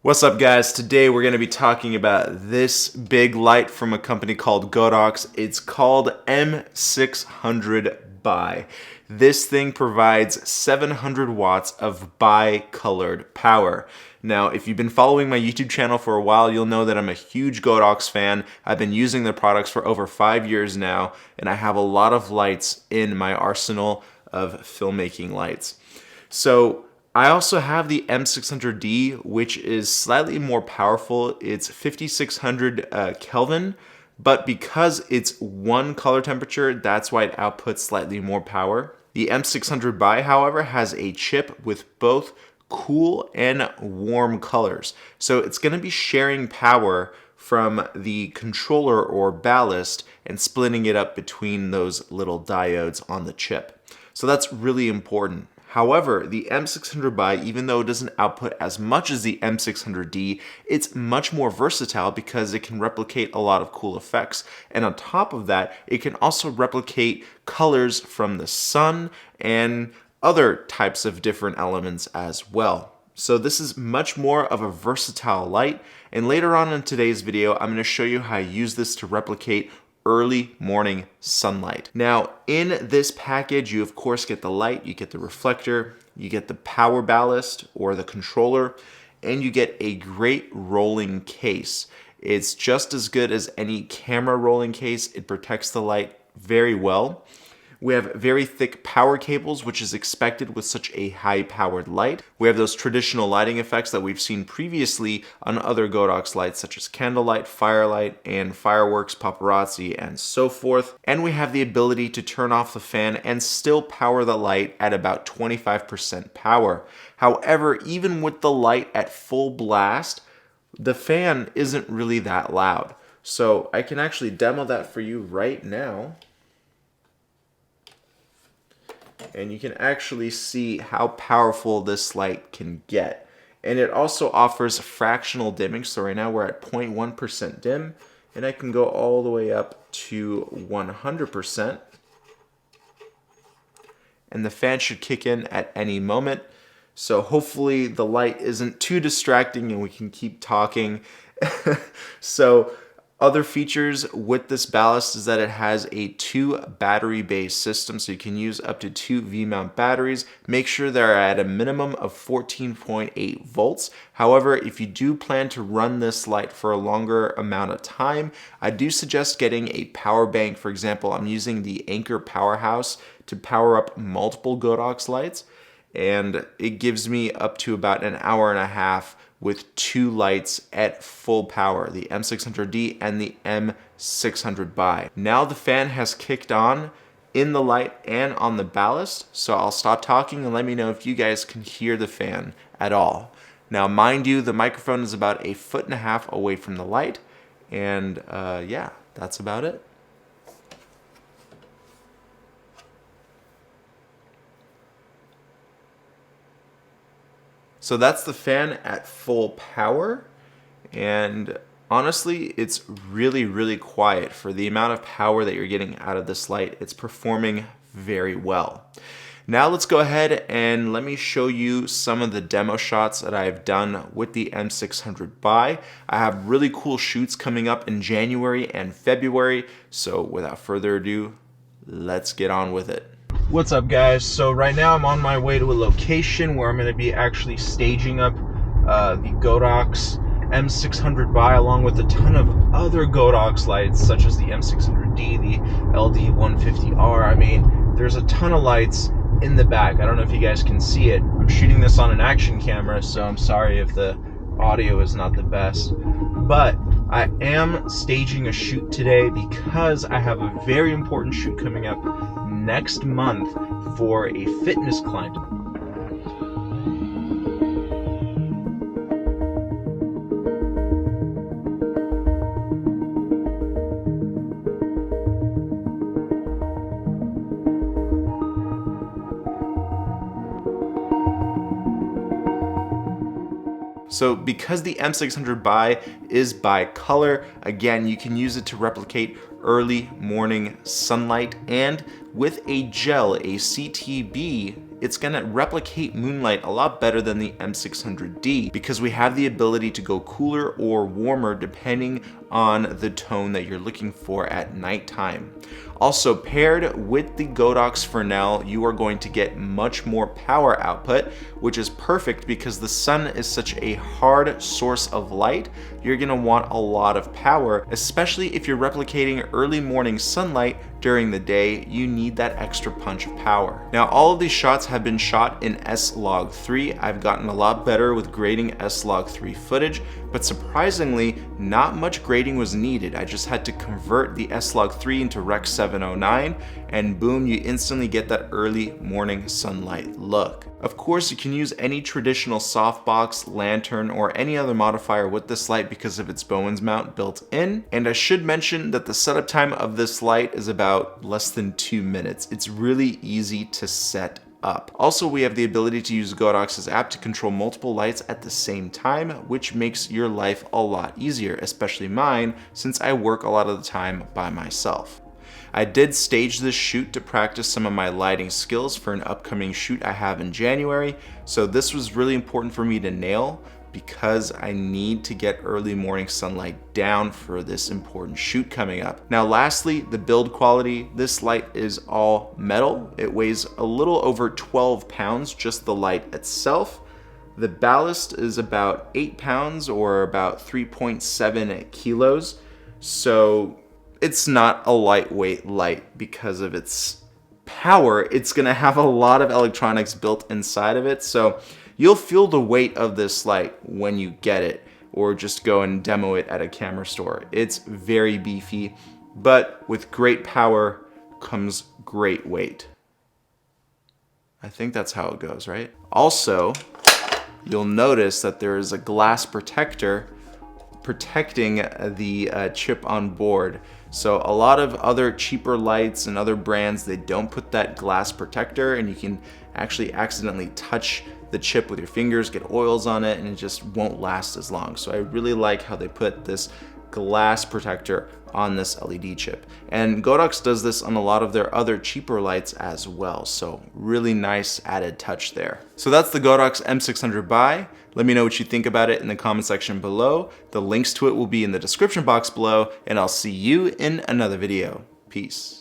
What's up, guys? Today we're going to be talking about this big light from a company called Godox. It's called M600 Bi. This thing provides 700 watts of bi-colored power. Now, if you've been following my YouTube channel for a while, you'll know that I'm a huge Godox fan. I've been using their products for over 5 years now, and I have a lot of lights in my arsenal of filmmaking lights. So I also have the M600D, which is slightly more powerful. It's 5600 Kelvin, but because it's one color temperature, that's why it outputs slightly more power. The M600 Bi, however, has a chip with both cool and warm colors. So it's going to be sharing power from the controller or ballast and splitting it up between those little diodes on the chip. So that's really important. However, the M600 Bi, even though it doesn't output as much as the M600D, it's much more versatile because it can replicate a lot of cool effects. And on top of that, it can also replicate colors from the sun and other types of different elements as well. So this is much more of a versatile light. And later on in today's video, I'm going to show you how I use this to replicate early morning sunlight. Now, in this package, you of course get the light, you get the reflector, you get the power ballast or the controller, and you get a great rolling case. It's just as good as any camera rolling case. It protects the light very well. We have very thick power cables, which is expected with such a high-powered light. We have those traditional lighting effects that we've seen previously on other Godox lights, such as candlelight, firelight, and fireworks, paparazzi, and so forth. And we have the ability to turn off the fan and still power the light at about 25% power. However, even with the light at full blast, the fan isn't really that loud. So I can actually demo that for you right now. And you can actually see how powerful this light can get. And it also offers fractional dimming. So right now we're at 0.1% dim, and I can go all the way up to 100%. And the fan should kick in at any moment. So hopefully the light isn't too distracting and we can keep talking. So other features with this ballast is that it has a 2 battery based system, so you can use up to 2 V-mount batteries. Make sure they're at a minimum of 14.8 volts. However, if you do plan to run this light for a longer amount of time, I do suggest getting a power bank. For example, I'm using the Anker Powerhouse to power up multiple Godox lights, and it gives me up to about an hour and a half with 2 lights at full power, the M600D and the M600 Bi. Now the fan has kicked on in the light and on the ballast, so I'll stop talking and let me know if you guys can hear the fan at all. Now, mind you, the microphone is about 1.5 feet away from the light, and yeah, that's about it. So that's the fan at full power, and honestly, it's really, really quiet for the amount of power that you're getting out of this light. It's performing very well. Now let's go ahead and let me show you some of the demo shots that I've done with the M600 Bi. I have really cool shoots coming up in January and February, so without further ado, let's get on with it. What's up, guys? So right now I'm on my way to a location where I'm going to be actually staging up the Godox M600 Bi along with a ton of other Godox lights such as the M600D, the LD150R. I mean, there's a ton of lights in the back. I don't know if you guys can see it. I'm shooting this on an action camera, so I'm sorry if the audio is not the best. But I am staging a shoot today because I have a very important shoot coming up next month for a fitness client. So because the M600 Bi is bi-color, again, you can use it to replicate early morning sunlight, and with a gel, a CTB, it's gonna replicate moonlight a lot better than the M600D because we have the ability to go cooler or warmer depending on the tone that you're looking for at nighttime. Also, paired with the Godox Fresnel, you are going to get much more power output, which is perfect because the sun is such a hard source of light. You're gonna want a lot of power, especially if you're replicating early morning sunlight during the day. You need that extra punch of power. Now, all of these shots have been shot in S-Log3. I've gotten a lot better with grading S-Log3 footage, but surprisingly, not much grading was needed. I just had to convert the S-Log3 into Rec 709, and boom, you instantly get that early morning sunlight look. Of course, you can use any traditional softbox, lantern, or any other modifier with this light because of its Bowens mount built in. And I should mention that the setup time of this light is about less than 2 minutes. It's really easy to set up. Also, we have the ability to use Godox's app to control multiple lights at the same time, which makes your life a lot easier, especially mine, since I work a lot of the time by myself. I did stage this shoot to practice some of my lighting skills for an upcoming shoot I have in January, so this was really important for me to nail because I need to get early morning sunlight down for this important shoot coming up. Now lastly, the build quality. This light is all metal. It weighs a little over 12 pounds, just the light itself. The ballast is about 8 pounds or about 3.7 kilos. So it's not a lightweight light because of its power. It's gonna have a lot of electronics built inside of it. So you'll feel the weight of this light when you get it or just go and demo it at a camera store. It's very beefy, but with great power comes great weight. I think that's how it goes, right? Also, you'll notice that there is a glass protector protecting the chip on board. So a lot of other cheaper lights and other brands, they don't put that glass protector, and you can actually accidentally touch the chip with your fingers, get oils on it, and it just won't last as long. So I really like how they put this glass protector on this LED chip. And Godox does this on a lot of their other cheaper lights as well. So really nice added touch there. So that's the Godox M600 buy. Let me know what you think about it in the comment section below. The links to it will be in the description box below, and I'll see you in another video. Peace.